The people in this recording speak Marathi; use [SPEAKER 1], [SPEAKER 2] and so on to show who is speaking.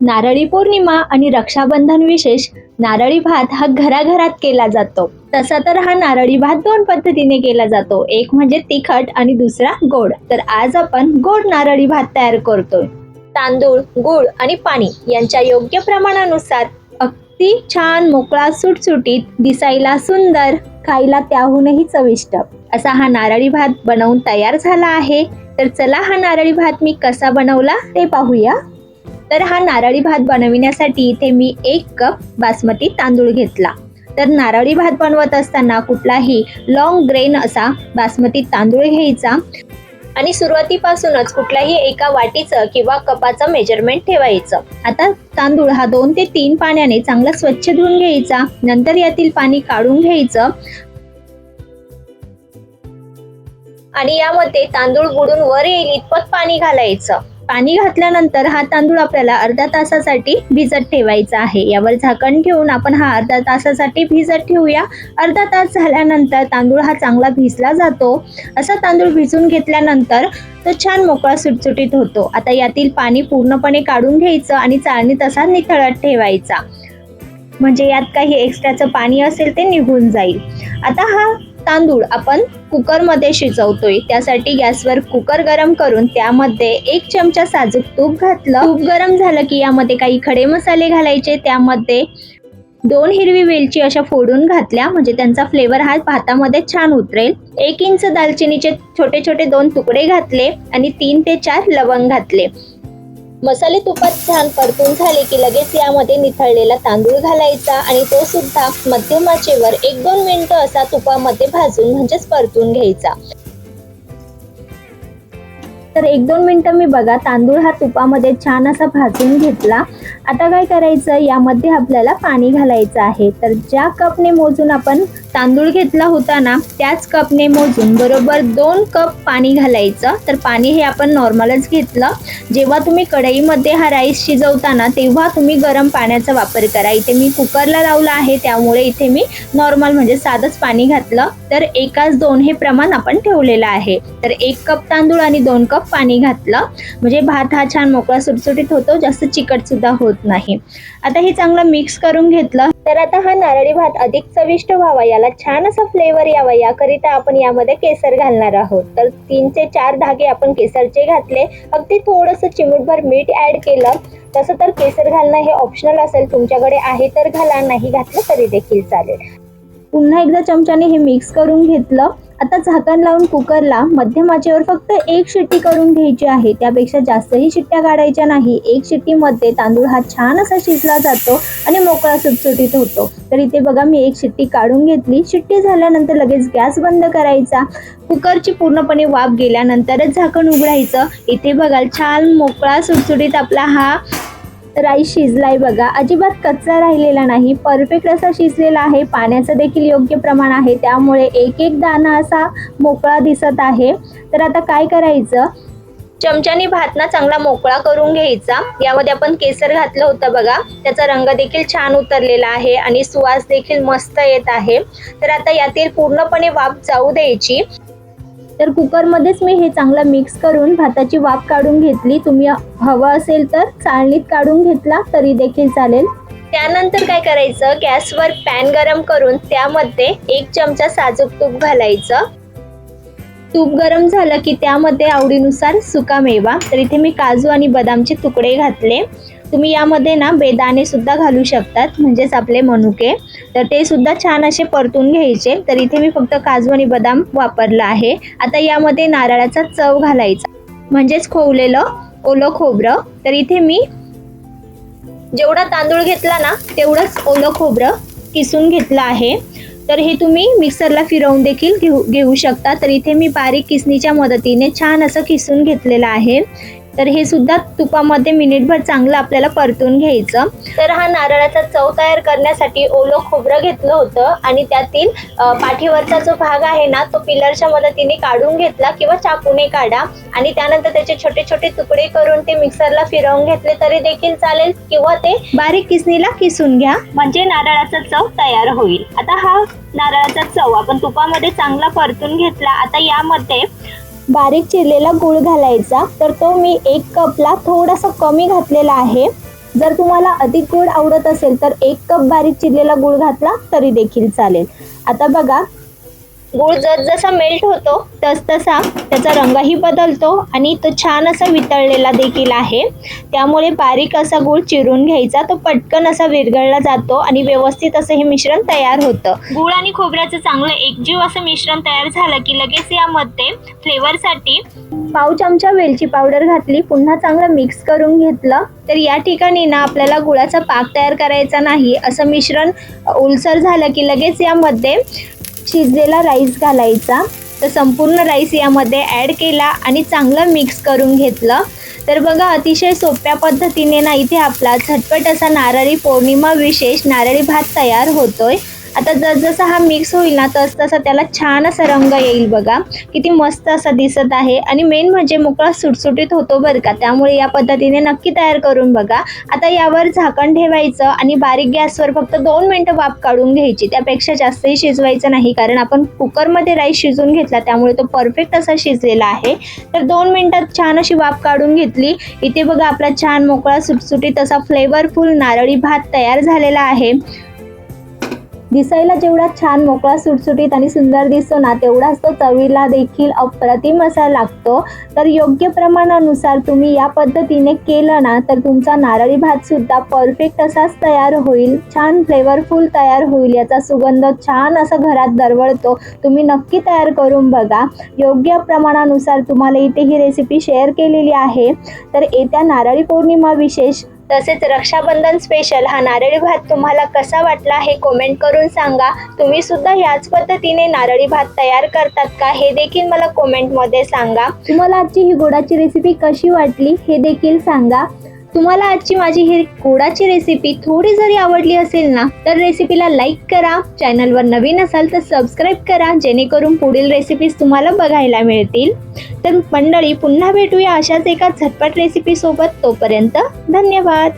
[SPEAKER 1] नारळी पौर्णिमा आणि रक्षाबंधन विशेष नारळी भात हा घराघरात केला जातो। तसा तर हा नारळी भात दोन पद्धतीने केला जातो, एक म्हणजे तिखट आणि दुसरा गोड। तर आज आपण गोड नारळी भात तयार करतोय। तांदूळ, गूळ आणि पाणी यांच्या योग्य प्रमाणानुसार अगदी छान मोकळा सुटसुटीत, दिसायला सुंदर, खायला त्याहूनही चविष्ट असा हा नारळी भात बनवून तयार झाला आहे। तर चला हा नारळी भात मी कसा बनवला ते पाहूया। तर हा नारळी भात बनविण्यासाठी इथे मी 1 कप बासमती तांदूळ घेतला। तर नारळी भात बनवत असताना कुठलाही लॉंग ग्रेन असा बासमती तांदूळ घ्यायचा आणि सुरुवातीपासूनच कुठल्याही एका वाटीचं किंवा कपाचं मेजरमेंट ठेवायचं। आता तांदूळ हा 2 ते 3 पाण्याने चांगला स्वच्छ धुवून घ्यायचा। नंतर यातील पाणी काढून घ्यायचं आणि यामध्ये तांदूळ बुडून वर येईल इतपत पाणी घालायचं। पाणी घातल्यानंतर हा तांदूळ आपल्याला अर्धा तासासाठी भिजत ठेवायचा आहे। यावर झाकण ठेवून आपण हा अर्धा तासासाठी भिजत ठेवूया। अर्धा तास झाल्यानंतर तांदूळ हा चांगला भिजला जातो। असा तांदूळ भिजून घेतल्यानंतर तो छान मोकळा सुटसुटीत होतो। आता यातील पाणी पूर्णपणे काढून घ्यायचं आणि चाळणी तसा निथळत ठेवायचा, म्हणजे यात काही एक्स्ट्राचं पाणी असेल ते निघून जाईल। आता हा तांदूळ आपण कुकर मध्ये शिजवतोय, त्यासाठी गॅसवर कुकर गरम करून त्यामध्ये 1 चमचा साजूक तूप घातलं। तूप गरम झालं की यामध्ये काही खडे मसाले घालायचे। त्यामध्ये 2 हिरवी वेलची अशा फोडून घातल्या, म्हणजे त्यांचा फ्लेवर हा भातामध्ये छान उतरेल। 1 इंच दालचिनीचे छोटे छोटे 2 तुकडे घातले आणि 3 ते 4 लवंग घातले। मसाले तुपात छान परतून झाले की लगेच यामध्ये निथळलेला तांदूळ घालायचा आणि तो सुद्धा मध्यम आचेवर 1-2 मिनिटं असा तुपामध्ये भाजून म्हणजेच परतून घ्यायचा। तर 1-2 मिनिटं मी बघा तांदूळ हा तुपामध्ये छान असा भाजून घेतला। आता काय करायचं, यामध्ये आपल्याला पाणी घालायचं आहे। तर ज्या कपने मोजून आपण तांदूळ घेतला होता ना, त्याच कपने मोजून बरोबर 2 कप पाणी घालायचं। तर पाणी हे आपण नॉर्मलच घेतलं। जेव्हा तुम्ही कढईमध्ये हा राईस शिजवताना तेव्हा तुम्ही गरम पाण्याचा वापर करा। इथे मी कुकरला लावला आहे, त्यामुळे इथे मी नॉर्मल म्हणजे साधंच पाणी घातलं। तर 1:2 हे प्रमाण आपण ठेवलेलं आहे। तर 1 कप तांदूळ आणि 2 कप पाणी घातलं, म्हणजे भात हा छान मोकळा सुटसुटीत होतो, जास्त चिकट सुद्धा होत नाही। आता हे चांगलं मिक्स करून घेतलं। तर आता हा नारळी भात अधिक चविष्ट व्हावा, याला छान असा फ्लेवर यावा, याकरिता आपण यामध्ये केसर घालणार आहोत। तर 3 ते 4 धागे आपण केसरचे घातले। अगदी थोडंसं चिमूटभर मीठ ऍड केलं। तसं तर केसर घालणं हे ऑप्शनल असेल, तुमच्याकडे आहे तर घाला, नाही घातलं तरी देखील चालेल। पुन्हा एकदा चमच्याने हे मिक्स करून घेतलं। आता झाकण लावून कुकरला मध्यम आचेवर फक्त 1 शिट्टी करून घ्यायची आहे, त्यापेक्षा जास्तही शिट्ट्या काढायच्या नाही। 1 शिट्टीमध्ये तांदूळ हा छान असा शिजला जातो आणि मोकळा सुटसुटीत होतो। तर इथे बघा मी 1 शिट्टी काढून घेतली। शिट्टी झाल्यानंतर लगेच गॅस बंद करायचा। कुकरची पूर्णपणे वाफ गेल्यानंतरच झाकण उघडायचं। इथे बघा छान मोकळा सुटसुटीत आपला हा राईस शिजलाय बघा, अजिबात कच्चा राहिलेला नाही, परफेक्ट असा शिजलेला आहे। पाण्याचं देखील योग्य प्रमाण आहे, त्यामुळे एक दाणा असा मोकळा दिसत आहे। तर आता काय करायचं, चमच्याने भात ना चांगला मोकळा करून घ्यायचा। यामध्ये आपण केसर घातलं होतं बघा, त्याचा रंग देखील छान उतरलेला आहे आणि सुवास देखील मस्त येत आहे। तर आता यातील पूर्णपणे वाफ जाऊ द्यायची। तर कुकरमध्येच मी हे चांगलं मिक्स करून भाताची वाफ काढून घेतली। तुम्ही हवं असेल तर चाळणीत काढून घेतला तरी देखील चालेल। त्यानंतर काय करायचं, गॅसवर पॅन गरम करून त्यामध्ये 1 चमचा साजूक तूप घालायचं। तूप गरम झालं की त्यामध्ये आवडीनुसार सुका मेवा, तर इथे मी काजू आणि बदामचे तुकडे घातले। तुम्ही यामध्ये ना बेदाणे सुद्धा घालू शकतात, म्हणजेच आपले मनुके। तर ते सुद्धा छान असे परतून घ्यायचे। तर इथे मी फक्त काजू आणि बदाम वापरला आहे। आता यामध्ये नारळाचा चव घालायचा, म्हणजेच खोवलेलं ओलं खोबरं। तर इथे मी जेवढा तांदूळ घेतला ना तेवढंच ओलं खोबरं किसून घेतलं आहे। तर हे तुम्ही मिक्सरला फिरवून देखील घेऊ शकता। तर इथे मी बारीक किसणीच्या मदतीने छान असं किसून घेतलेलं आहे। तर हे सुद्धा तुपामध्ये मिनिटभर चांगलं आपल्याला परतून घ्यायचं। तर हा नारळाचा चव तयार करण्यासाठी ओलं खोबरं घेतलं होतं आणि त्यातील पाठीवरचा जो भाग आहे ना तो पिलरच्या मदतीने काढून घेतला किंवा चाकूने काढा आणि त्यानंतर त्याचे छोटे छोटे तुकडे करून ते मिक्सरला फिरवून घेतले तरी देखील चालेल, किंवा ते बारीक किसणीला किसून घ्या, म्हणजे नारळाचा चव तयार होईल। आता हा नारळाचा चव आपण तुपामध्ये चांगला परतून घेतला। आता यामध्ये बारीक चिरलेला गूळ घालायचा। तर तो मी 1 कपला थोडासा कमी घातलेला आहे। जर तुम्हाला अधिक गोड आवडत असेल तर 1 कप बारीक चिरलेला गूळ घातला तरी देखील चालेल। आता बघा, गूळ जसा मेल्ट होतो तसा त्याचा रंगही बदलतो आणि तो छान असा वितळलेला देखील आहे। त्यामुळे बारीक असा गूळ चिरून घ्यायचा, तो पटकन असा विरघळला जातो आणि व्यवस्थित असं हे मिश्रण तयार होतं। गूळ आणि खोबऱ्याचं चांगलं एकजीव असं मिश्रण तयार झालं की लगेच यामध्ये फ्लेवरसाठी पाव चमचा वेलची पावडर घातली, पुन्हा चांगलं मिक्स करून घेतलं। तर या ठिकाणी ना आपल्याला गुळाचा पाक तयार करायचा नाही। असं मिश्रण ओलसर झालं की लगेच यामध्ये शिजलेला राईस घालायचा। तर संपूर्ण राईस यामध्ये ॲड केला आणि चांगलं मिक्स करून घेतलं। तर बघा, अतिशय सोप्या पद्धतीने ना इथे आपला झटपट असा नारळी पौर्णिमा विशेष नारळी भात तयार होतोय। आता जसजसा हा मिक्स होईल ना तसतसा त्याला छान असा रंग येईल। बघा किती मस्त असा दिसत आहे आणि मेन म्हणजे मोकळा सुटसुटीत होतो बरं का। त्यामुळे या पद्धतीने नक्की तयार करून बघा। आता यावर झाकण ठेवायचं आणि बारीक गॅसवर फक्त 2 मिनिटं वाफ काढून घ्यायची, त्यापेक्षा जास्तही शिजवायचं नाही, कारण आपण कुकरमध्ये राईस शिजवून घेतला त्यामुळे तो परफेक्ट असा शिजलेला आहे। तर 2 मिनिटात छान अशी वाफ काढून घेतली। इथे बघा आपला छान मोकळा सुटसुटीत असा फ्लेवरफुल नारळी भात तयार झालेला आहे। दिसायला जेवढा छान मोकळा सुटसुटीत आणि सुंदर दिसतो ना तेवढाच तो चवीला देखील अप्रतिम असा लागतो। तर योग्य प्रमाणानुसार तुम्ही या पद्धतीने केलं ना तर तुमचा नारळी भात सुद्धा परफेक्ट असाच तयार होईल, छान फ्लेवरफुल तयार होईल, याचा सुगंध छान असा घरात दरवळतो। तुम्ही नक्की तयार करून बघा। योग्य प्रमाणानुसार तुम्हाला इथे ही रेसिपी शेअर केलेली आहे। तर येत्या नारळी पौर्णिमा विशेष तसेच रक्षाबंधन स्पेशल हा नारळी भात तुम्हाला कसा वाटला हे कमेंट करून सांगा। तुम्ही सुद्धा याच पद्धतीने नारळी भात तयार करतात का हे देखील मला कमेंटमध्ये सांगा। तुम्हाला आजची ही गोडाची रेसिपी कशी वाटली हे देखील सांगा। तुम्हाला आजची माझी ही गोडाची रेसिपी थोडी जरी आवडली असेल ना तर रेसिपीला लाईक करा, चॅनलवर नवीन असाल तर सबस्क्राईब करा, जेणेकरून पुढील रेसिपीज तुम्हाला बघायला मिळतील। तर मंडळी, पुन्हा भेटूया अशाच एका झटपट रेसिपी सोबत। तोपर्यंत धन्यवाद।